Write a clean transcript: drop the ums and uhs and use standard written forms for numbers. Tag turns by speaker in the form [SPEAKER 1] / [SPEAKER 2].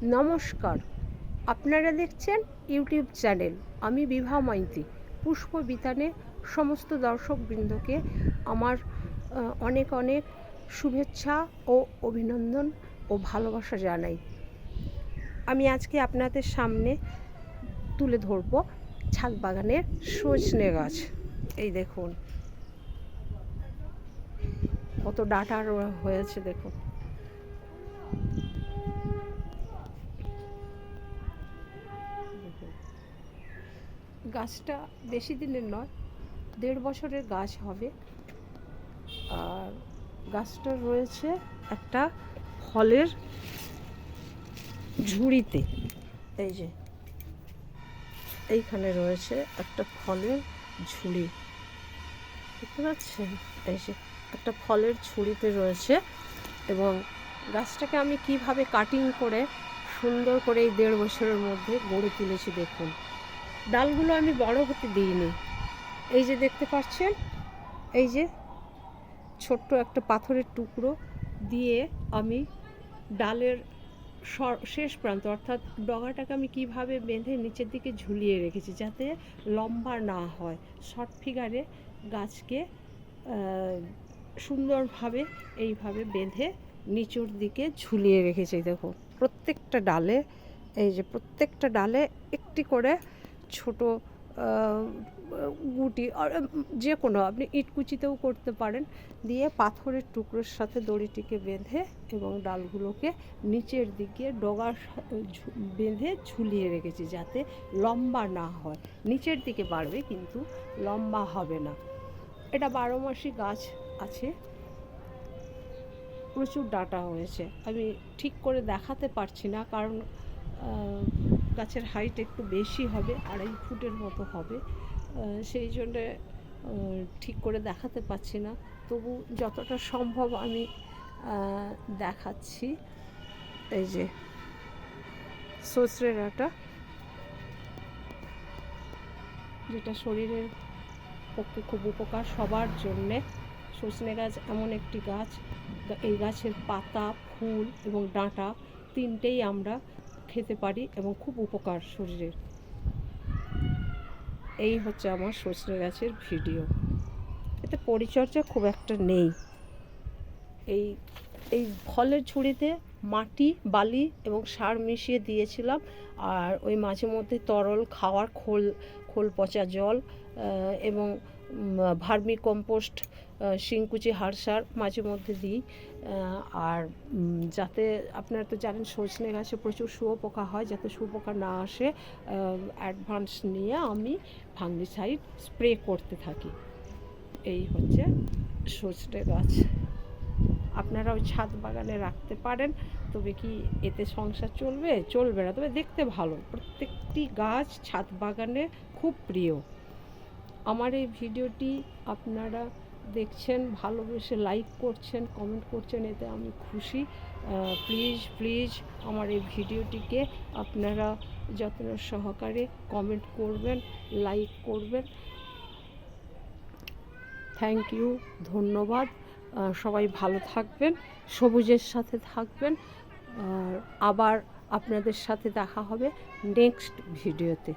[SPEAKER 1] নমস্কার, আপনারা দেখছেন ইউটিউব চ্যানেল। আমি বিভা মাইতি। পুষ্প বিতানে সমস্ত দর্শকবৃন্দকে আমার অনেক অনেক শুভেচ্ছা ও অভিনন্দন ও ভালোবাসা জানাই। আমি আজকে আপনাদের সামনে তুলে ধরব ছাদ বাগানের সজনে গাছ। এই দেখুন কত ডাঁটা হয়েছে, দেখুন। গাছটা বেশি দিনের নয়, 1.5 বছরের গাছ হবে। আর গাছটা রয়েছে একটা ফলের ঝুড়িতে। এই যে এইখানে রয়েছে একটা ফলের ঝুড়ি, দেখতে পাচ্ছেন? এই যে একটা ফলের ঝুড়িতে রয়েছে। এবং গাছটাকে আমি কিভাবে কাটিং করে সুন্দর করে এই 1.5 বছরের মধ্যে গড়ে তুলেছি দেখুন। ডালগুলো আমি বড় হতে দিইনি। এই যে দেখতে পাচ্ছেন, এই যে ছোট্ট একটা পাথরের টুকরো দিয়ে আমি ডালের শেষ প্রান্ত অর্থাৎ ডগাটাকে আমি কিভাবে বেঁধে নিচের দিকে ঝুলিয়ে রেখেছি যাতে লম্বা না হয়। শর্ট ফিগারে গাছকে সুন্দরভাবে এইভাবে বেঁধে নিচের দিকে ঝুলিয়ে রেখেছি। দেখো প্রত্যেকটা ডালে, এই যে প্রত্যেকটা ডালে একটি করে ছোট গুটি, যে কোনো আপনি ইটকুচিতেও করতে পারেন, দিয়ে পাথরের টুকরোর সাথে দড়িটিকে বেঁধে এবং ডালগুলোকে নিচের দিকে ডগার বেঁধে ঝুলিয়ে রেখেছি যাতে লম্বা না হয়। নিচের দিকে বাড়বে কিন্তু লম্বা হবে না। এটা 12 মাসি গাছ আছে, প্রচুর ডাঁটা হয়েছে। আমি ঠিক করে দেখাতে পারছি না কারণ গাছের হাইট একটু বেশি হবে, 2.5 ফুটের মতো হবে, সেই জন্যে ঠিক করে দেখাতে পারছি না। তবু যতটা সম্ভব আমি দেখাচ্ছি। এই যে সজনে ডাঁটা, যেটা শরীরের পক্ষে খুব উপকার সবার জন্যে। সজনে গাছ এমন একটি গাছ, এই গাছের পাতা, ফুল এবং ডাঁটা তিনটেই আমরা খেতে পারি এবং খুব উপকার শরীরের। এই হচ্ছে আমার সজনে গাছের ভিডিও। এতে পরিচর্যা খুব একটা নেই। এই ফলের ঝুড়িতে মাটি, বালি এবং সার মিশিয়ে দিয়েছিলাম। আর ওই মাঝে মধ্যে তরল খাওয়ার খোল পচা জল এবং ভার্মি কম্পোস্ট, শিংকুচি, হাড় সার মাঝে মধ্যে দিই। আর যাতে, আপনারা তো জানেন সজনে গাছে প্রচুর শুঁয়োপোকা হয়, যাতে শুঁয়োপোকা না আসে অ্যাডভান্স নিয়ে আমি ফাঙ্গিসাইড স্প্রে করতে থাকি। এই হচ্ছে সজনে গাছ। আপনারা ওই ছাদ বাগানে রাখতে পারেন, তবে কি এতে সংসার চলবে না, তবে দেখতে ভালো। প্রত্যেকটি গাছ ছাদ বাগানে খুব প্রিয়। আমার এই ভিডিওটি আপনারা দেখছেন, ভালোবেসে লাইক করছেন, কমেন্ট করছেন, এতে আমি খুশি। প্লিজ আমার এই ভিডিওটিকে আপনারা যত্ন সহকারে কমেন্ট করবেন, লাইক করবেন। থ্যাংক ইউ, ধন্যবাদ। সবাই ভালো থাকবেন, সবুজের সাথে থাকবেন। আবার আপনাদের সাথে দেখা হবে নেক্সট ভিডিওতে।